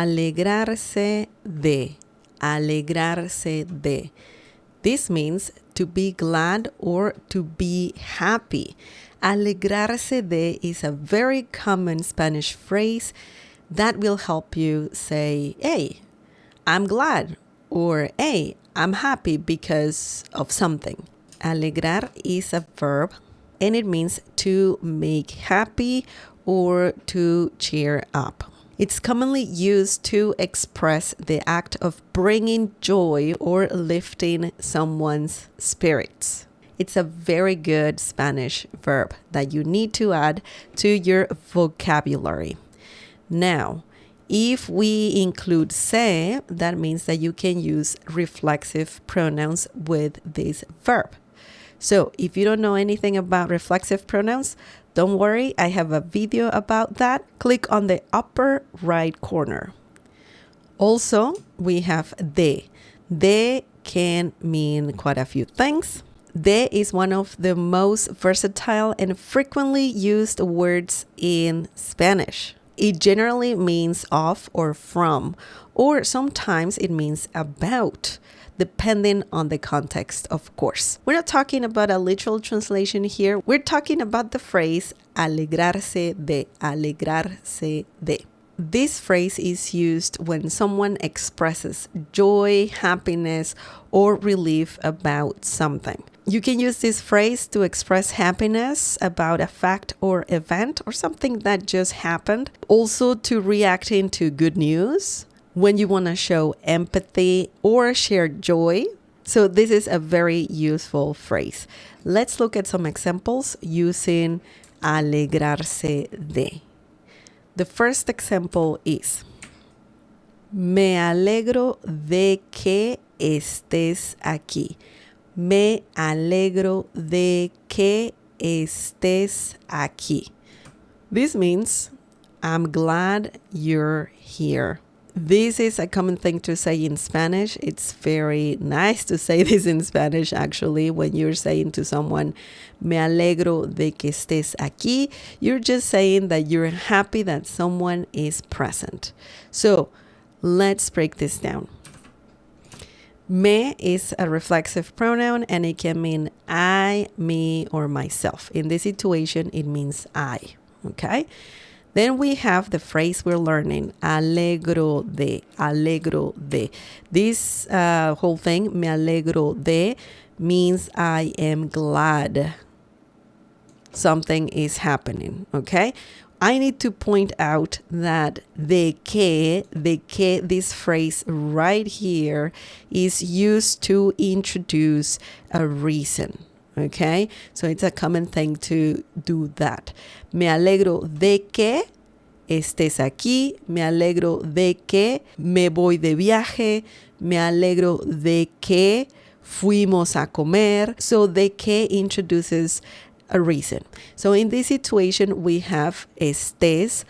alegrarse de, alegrarse de. This means to be glad or to be happy. Alegrarse de is a very common Spanish phrase that will help you say, hey, I'm glad, or hey, I'm happy because of something. Alegrar is a verb and it means to make happy or to cheer up. It's commonly used to express the act of bringing joy or lifting someone's spirits. It's a very good Spanish verb that you need to add to your vocabulary. Now, if we include se, that means that you can use reflexive pronouns with this verb. So if you don't know anything about reflexive pronouns, don't worry, I have a video about that. Click on the upper right corner. Also, we have de. De can mean quite a few things. De is one of the most versatile and frequently used words in Spanish. It generally means of or from, or sometimes it means about, depending on the context, of course. We're not talking about a literal translation here. We're talking about the phrase alegrarse de, alegrarse de. This phrase is used when someone expresses joy, happiness, or relief about something. You can use this phrase to express happiness about a fact or event or something that just happened. Also to reacting to good news, when you want to show empathy or share joy. So this is a very useful phrase. Let's look at some examples using alegrarse de. The first example is, me alegro de que estés aquí. Me alegro de que estés aquí. This means, I'm glad you're here. This is a common thing to say in Spanish. It's very nice to say this in Spanish, actually, when you're saying to someone, me alegro de que estés aquí. You're just saying that you're happy that someone is present. So let's break this down. Me is a reflexive pronoun and it can mean I, me, or myself. In this situation, it means I, okay? Then we have the phrase we're learning, alegro de, alegro de. This whole thing, me alegro de, means I am glad something is happening, okay? I need to point out that de que, this phrase right here is used to introduce a reason. Okay, so it's a common thing to do that. Me alegro de que estés aquí. Me alegro de que me voy de viaje. Me alegro de que fuimos a comer. So de que introduces a reason. So in this situation, we have estés,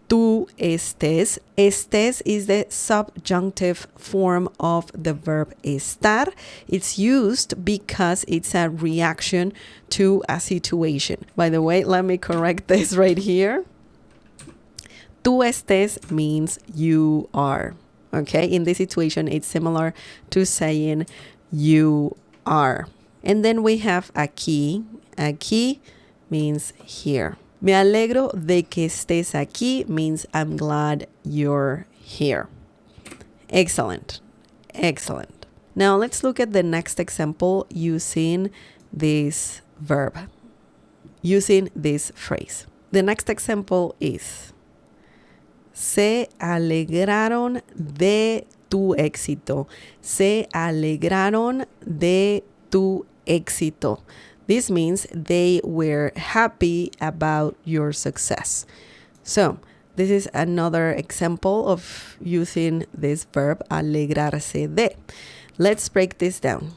tú estés. Estés is the subjunctive form of the verb estar. It's used because it's a reaction to a situation. By the way, let me correct this right here. Tú estés means you are. Okay, in this situation, it's similar to saying you are. And then we have aquí. Aquí means here. Me alegro de que estés aquí means I'm glad you're here. Excellent. Excellent. Now let's look at the next example using this verb, using this phrase. The next example is, se alegraron de tu éxito. Se alegraron de tu éxito. This means they were happy about your success. So this is another example of using this verb, alegrarse de. Let's break this down.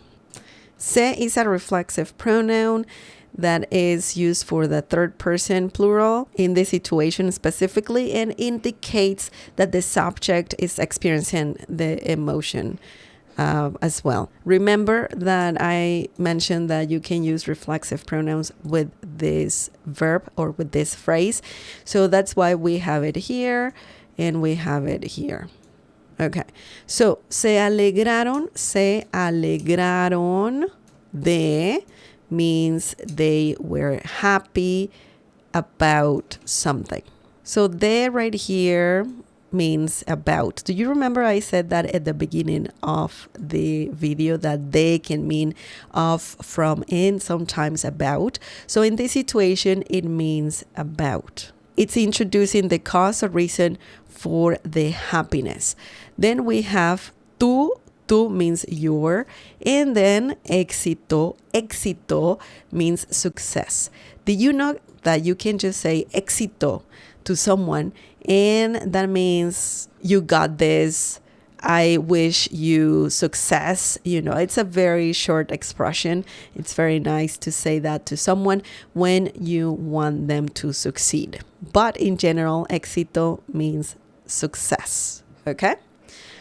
Se is a reflexive pronoun that is used for the third person plural in this situation specifically and indicates that the subject is experiencing the emotion as well. Remember that I mentioned that you can use reflexive pronouns with this verb or with this phrase. So that's why we have it here and we have it here. Okay, so se alegraron de means they were happy about something. So de right here means about. Do you remember I said that at the beginning of the video that they can mean of, from, and sometimes about? So in this situation, it means about. It's introducing the cause or reason for the happiness. Then we have tú means your, and then éxito means success. Did you know that you can just say éxito to someone and that means you got this, I wish you success? It's a very short expression. It's very nice to say that to someone when you want them to succeed. But in general, éxito means success. Okay?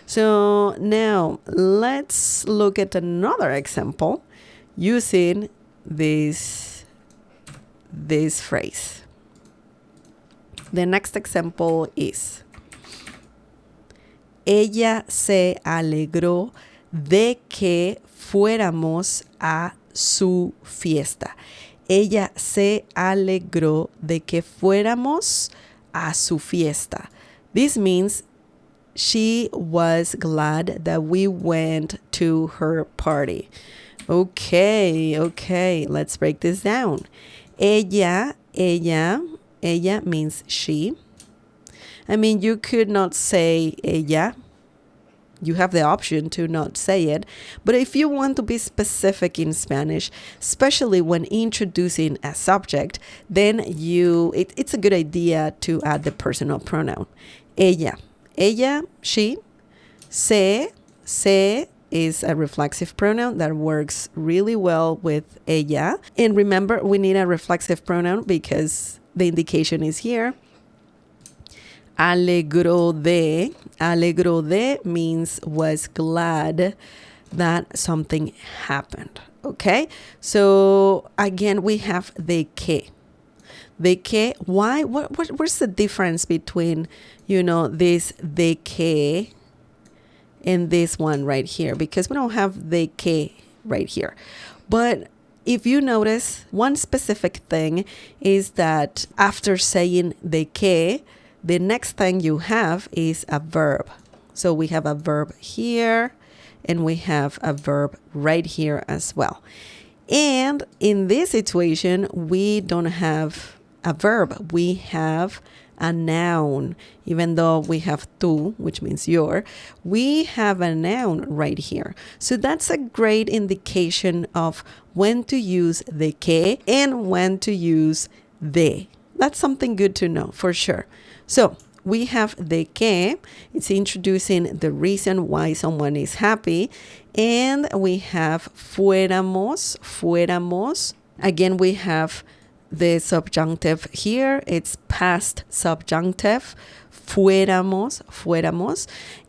So now let's look at another example using this phrase. The next example is: ella se alegró de que fuéramos a su fiesta. Ella se alegró de que fuéramos a su fiesta. This means she was glad that we went to her party. Okay, let's break this down. Ella means she. I mean, you could not say ella. You have the option to not say it. But if you want to be specific in Spanish, especially when introducing a subject, then it's a good idea to add the personal pronoun. Ella, she. Se is a reflexive pronoun that works really well with ella. And remember, we need a reflexive pronoun because the indication is here. Alegró de means was glad that something happened. Okay? So again, we have de que. De que, why? What's the difference between, this de que and this one right here? Because we don't have de que right here. But if you notice, one specific thing is that after saying de que, the next thing you have is a verb. So we have a verb here and we have a verb right here as well. And in this situation, we don't have a verb. We have a noun. Even though we have tú, which means your, we have a noun right here. So that's a great indication of when to use de que and when to use de. That's something good to know for sure. So we have de que. It's introducing the reason why someone is happy. And we have fuéramos. Again, we have the subjunctive here. It's past subjunctive. Fuéramos.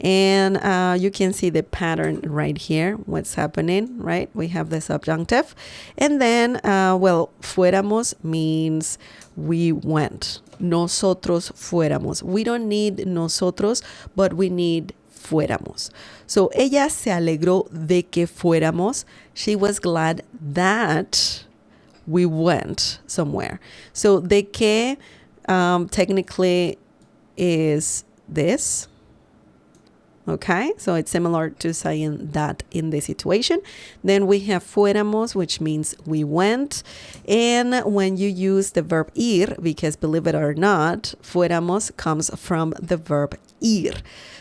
And you can see the pattern right here. What's happening, right? We have the subjunctive. And then, fuéramos means we went. Nosotros fuéramos. We don't need nosotros, but we need fuéramos. So ella se alegró de que fuéramos. She was glad that we went somewhere. So de que technically is this. Okay, so it's similar to saying that in this situation. Then we have fuéramos, which means we went. And when you use the verb ir, because believe it or not, fuéramos comes from the verb ir.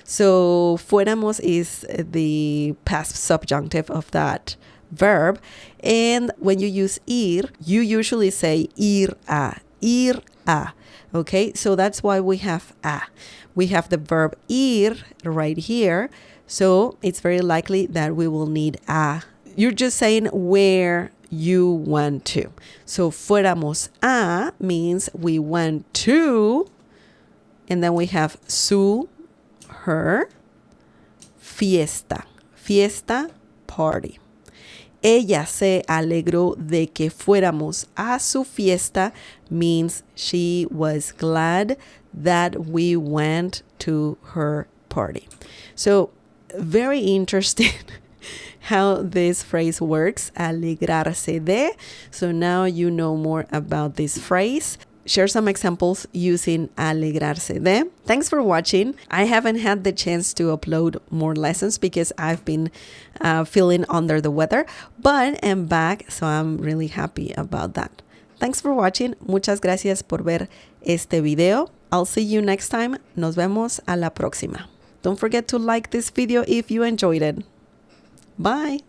So fuéramos is the past subjunctive of that verb. And when you use ir, you usually say ir a. Okay, so that's why we have a. We have the verb ir right here. So it's very likely that we will need a. You're just saying where you went to. So fuéramos a means we went to. And then we have su, her, fiesta, party. Ella se alegró de que fuéramos a su fiesta means she was glad that we went to her party. So very interesting how this phrase works, alegrarse de. So now you know more about this phrase. Share some examples using alegrarse de. Thanks for watching. I haven't had the chance to upload more lessons because I've been feeling under the weather, but I'm back, so I'm really happy about that. Thanks for watching. Muchas gracias por ver este video. I'll see you next time. Nos vemos a la próxima. Don't forget to like this video if you enjoyed it. Bye.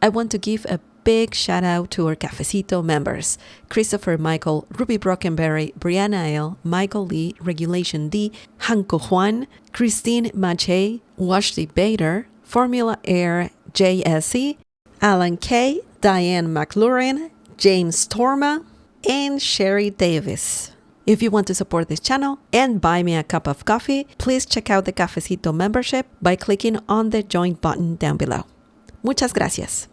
I want to give a big shout out to our Cafecito members: Christopher Michael, Ruby Brockenberry, Brianna L, Michael Lee, Regulation D, Hanko Juan, Christine Mache, Washti Bader, Formula Air JSE, Alan K, Diane McLaurin, James Torma, and Sherry Davis. If you want to support this channel and buy me a cup of coffee, please check out the Cafecito membership by clicking on the join button down below. Muchas gracias.